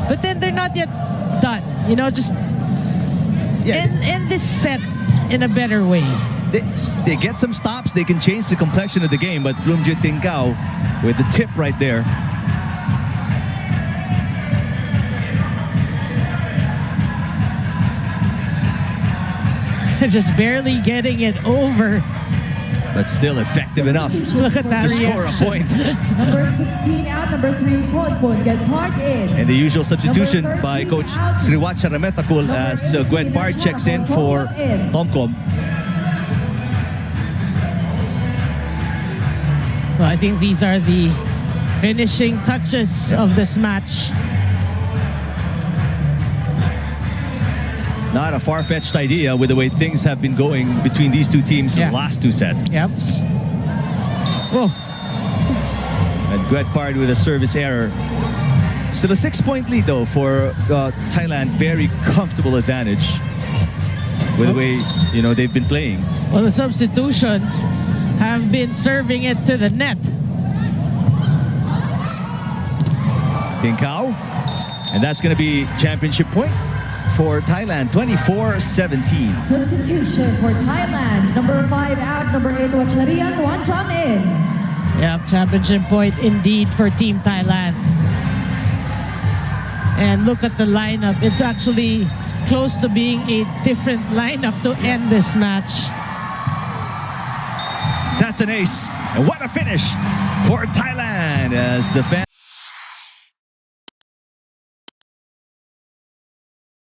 But then they're not yet done. Just end this set in a better way. They get some stops. They can change the complexion of the game. But Bloomjit Tinkao with the tip right there. Just barely getting it over. But still effective enough Look at that to score a point. Number 16 out, number 3, Ponpon get part in. And the usual substitution by Coach Sriwat Sharametakul as Gwen Bard checks in for Tomkom. Well, I think these are the finishing touches of this match. Not a far-fetched idea with the way things have been going between these two teams in the last 2 sets. Yep. Whoa. And Guetpard with a service error. Still a 6-point lead though for Thailand. Very comfortable advantage with the way they've been playing. Well, the substitutions have been serving it to the net. Tinkao. And that's going to be championship point for Thailand, 24-17. Substitution for Thailand. Number 5 out, number 8, Wacharian Wanjam in. Yeah, championship point indeed for Team Thailand. And look at the lineup. It's actually close to being a different lineup to end this match. That's an ace. And what a finish for Thailand as the fans